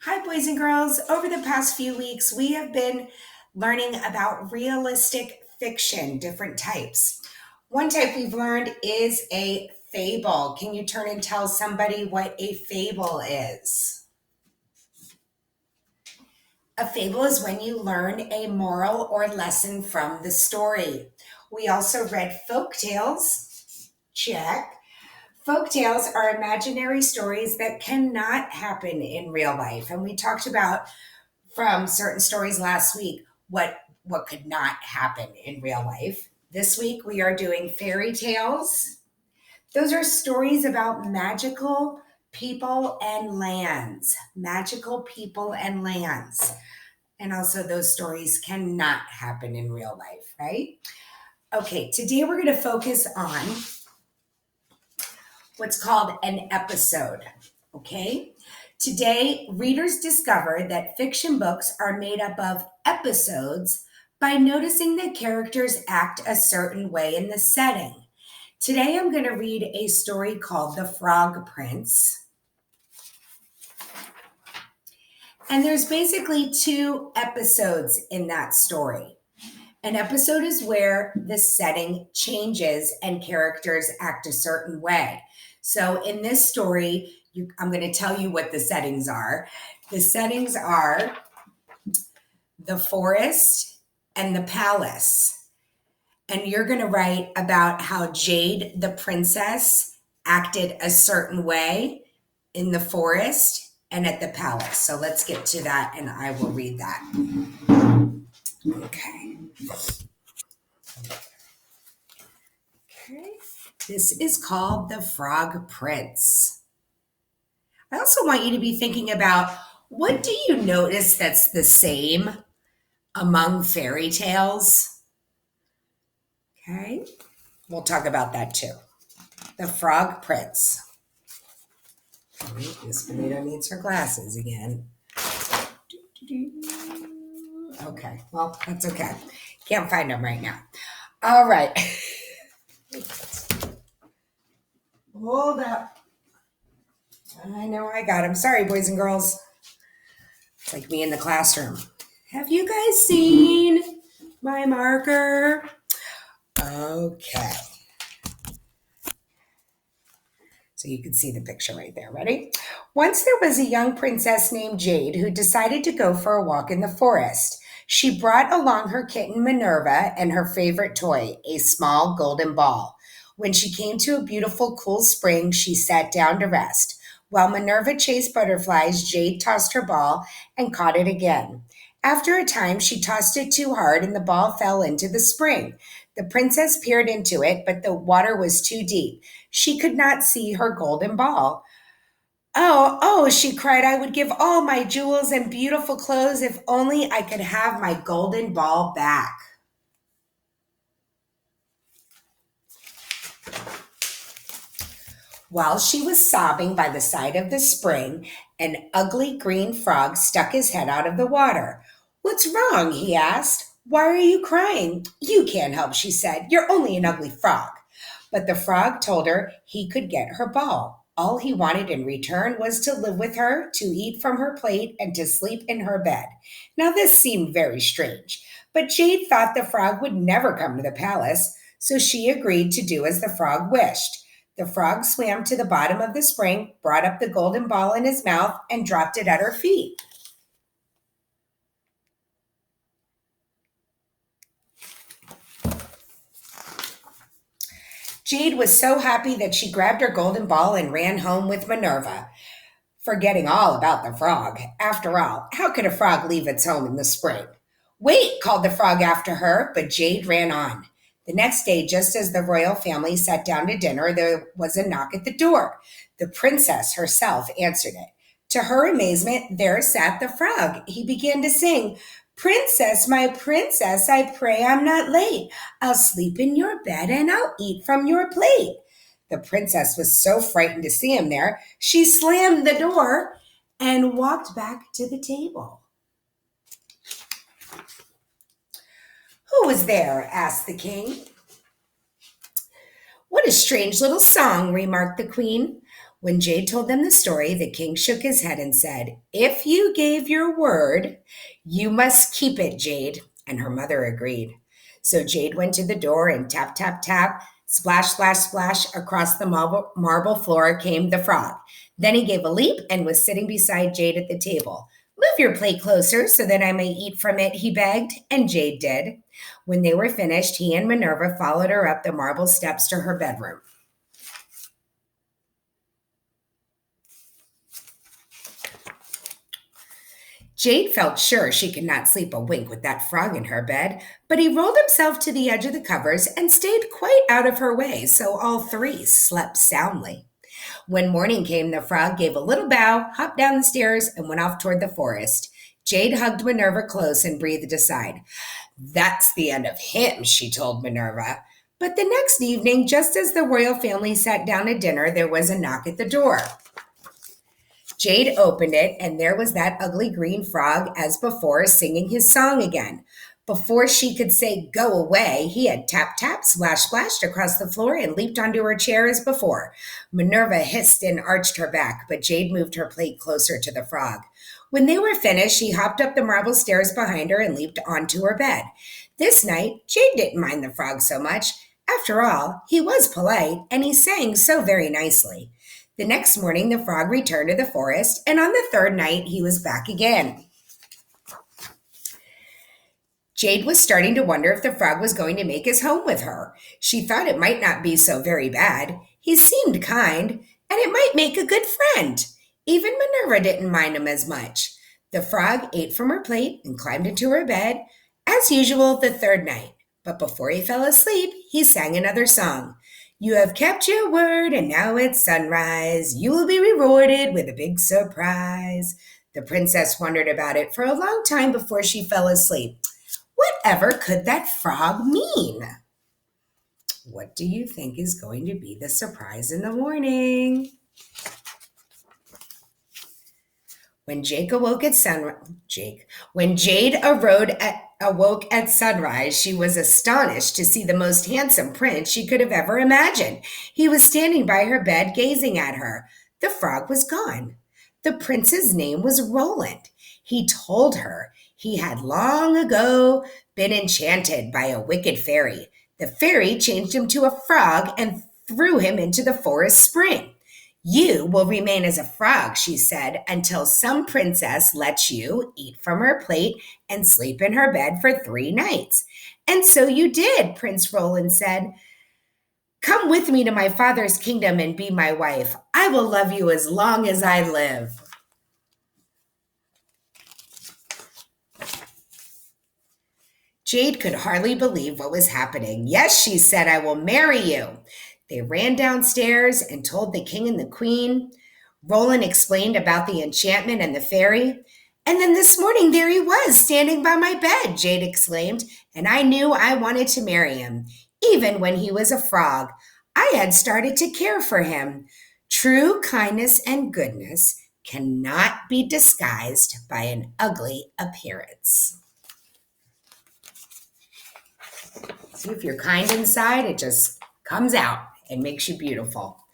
Hi, boys and girls. Over the past few weeks, we have been learning about realistic fiction, different types. One type we've learned is a fable. Can you turn and tell somebody what a fable is? A fable is when you learn a moral or lesson from the story. We also read folk tales. Check. Folk tales are imaginary stories that cannot happen in real life. And we talked about from certain stories last week what could not happen in real life. This week we are doing fairy tales. Those are stories about magical people and lands. Magical people and lands. And also those stories cannot happen in real life, right? Okay, today we're going to focus on what's called an episode. Okay? Today, readers discover that fiction books are made up of episodes by noticing that characters act a certain way in the setting. Today, I'm going to read a story called The Frog Prince. And there's basically two episodes in that story. An episode is where the setting changes and characters act a certain way. So in this story, I'm going to tell you what the settings are. The settings are the forest and the palace. And you're going to write about how Jade, the princess, acted a certain way in the forest and at the palace. So let's get to that and I will read that. Okay. Okay. This is called The Frog Prince. I also want you to be thinking about, what do you notice that's the same among fairy tales? Okay. We'll talk about that too. The Frog Prince. Miss Benita needs her glasses again. Okay. Well, that's okay. Can't find them right now. All right. Hold up. I know I got them. Sorry, boys and girls. It's like me in the classroom. Have you guys seen my marker? Okay. So you can see the picture right there. Ready? Once there was a young princess named Jade who decided to go for a walk in the forest. She brought along her kitten Minerva and her favorite toy, a small golden ball. When she came to a beautiful, cool spring, she sat down to rest. While Minerva chased butterflies, Jade tossed her ball and caught it again. After a time, she tossed it too hard and the ball fell into the spring. The princess peered into it, but the water was too deep. She could not see her golden ball. Oh, she cried, I would give all my jewels and beautiful clothes if only I could have my golden ball back. While she was sobbing by the side of the spring, an ugly green frog stuck his head out of the water. What's wrong? He asked. Why are you crying? You can't help, she said. You're only an ugly frog. But the frog told her he could get her ball. All he wanted in return was to live with her, to eat from her plate, and to sleep in her bed. Now, this seemed very strange, but Jade thought the frog would never come to the palace, so she agreed to do as the frog wished. The frog swam to the bottom of the spring, brought up the golden ball in his mouth, and dropped it at her feet. Jade was so happy that she grabbed her golden ball and ran home with Minerva, forgetting all about the frog. After all, how could a frog leave its home in the spring? Wait, called the frog after her, but Jade ran on. The next day, just as the royal family sat down to dinner, there was a knock at the door. The princess herself answered it. To her amazement, there sat the frog. He began to sing, Princess, my princess, I pray I'm not late. I'll sleep in your bed and I'll eat from your plate. The princess was so frightened to see him there, she slammed the door and walked back to the table. Who was there? Asked the king. What a strange little song, remarked the queen. When Jade told them the story, the king shook his head and said, "If you gave your word, you must keep it, Jade." And her mother agreed. So Jade went to the door and tap, tap, tap, splash, splash, splash, across the marble floor came the frog. Then he gave a leap and was sitting beside Jade at the table. "Move your plate closer so that I may eat from it," he begged, and Jade did. When they were finished, he and Minerva followed her up the marble steps to her bedroom. Jade felt sure she could not sleep a wink with that frog in her bed, but he rolled himself to the edge of the covers and stayed quite out of her way, so all three slept soundly. When morning came, the frog gave a little bow, hopped down the stairs, and went off toward the forest. Jade hugged Minerva close and breathed a sigh. "That's the end of him," she told Minerva. But the next evening, just as the royal family sat down to dinner, there was a knock at the door. Jade opened it, and there was that ugly green frog as before, singing his song again. Before she could say "go away," he had tap tap, splash splashed across the floor and leaped onto her chair as before. Minerva hissed and arched her back, but Jade moved her plate closer to the frog. When they were finished, she hopped up the marble stairs behind her and leaped onto her bed. This night, Jade didn't mind the frog so much. After all, he was polite, and he sang so very nicely. The next morning, the frog returned to the forest, and on the third night, he was back again. Jade was starting to wonder if the frog was going to make his home with her. She thought it might not be so very bad. He seemed kind, and it might make a good friend. Even Minerva didn't mind him as much. The frog ate from her plate and climbed into her bed, as usual the third night. But before he fell asleep, he sang another song. "You have kept your word, and now it's sunrise. You will be rewarded with a big surprise." The princess wondered about it for a long time before she fell asleep. Whatever could that frog mean? What do you think is going to be the surprise in the morning? When Jade awoke at sunrise, she was astonished to see the most handsome prince she could have ever imagined. He was standing by her bed, gazing at her. The frog was gone. The prince's name was Roland. He told her he had long ago been enchanted by a wicked fairy. The fairy changed him to a frog and threw him into the forest spring. "You will remain as a frog," she said, "until some princess lets you eat from her plate and sleep in her bed for 3 nights." "And so you did," Prince Roland said. "Come with me to my father's kingdom and be my wife. I will love you as long as I live." Jade could hardly believe what was happening. "Yes," she said, "I will marry you." They ran downstairs and told the king and the queen. Roland explained about the enchantment and the fairy. "And then this morning there he was, standing by my bed," Jade exclaimed, "and I knew I wanted to marry him. Even when he was a frog, I had started to care for him. True kindness and goodness cannot be disguised by an ugly appearance." See, if you're kind inside, it just comes out and makes you beautiful.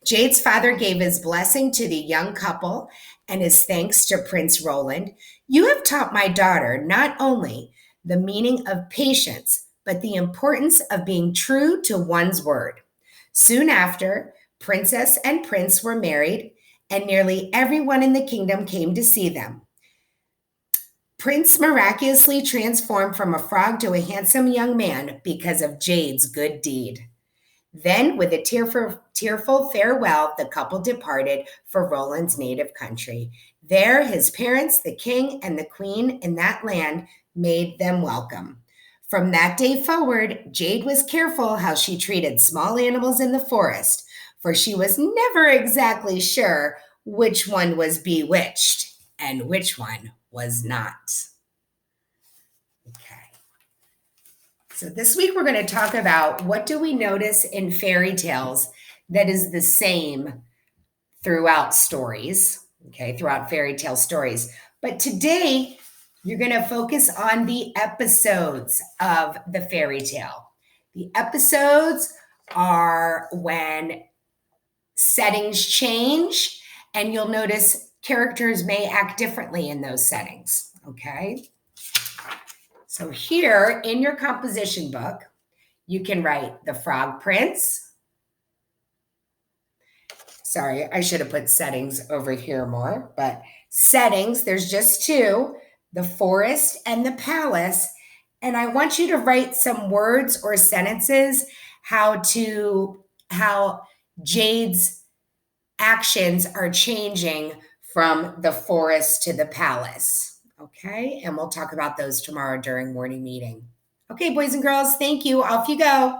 Jade's father gave his blessing to the young couple and his thanks to Prince Roland. "You have taught my daughter not only the meaning of patience, but the importance of being true to one's word." Soon after, Princess and Prince were married, and nearly everyone in the kingdom came to see them. Prince miraculously transformed from a frog to a handsome young man because of Jade's good deed. Then, with a tearful farewell, the couple departed for Roland's native country. There, his parents, the king and the queen in that land, made them welcome. From that day forward, Jade was careful how she treated small animals in the forest, for she was never exactly sure which one was bewitched and which one was not. Okay. So this week we're going to talk about what do we notice in fairy tales that is the same throughout stories, okay, throughout fairy tale stories. But today you're going to focus on the episodes of the fairy tale. The episodes are when settings change, and you'll notice characters may act differently in those settings, okay? So here in your composition book, you can write the Frog Prince. Sorry, I should have put settings over here more, but settings, there's just two, the forest and the palace. And I want you to write some words or sentences how Jade's actions are changing from the forest to the palace. Okay, and we'll talk about those tomorrow during morning meeting. Okay, boys and girls, thank you. Off you go.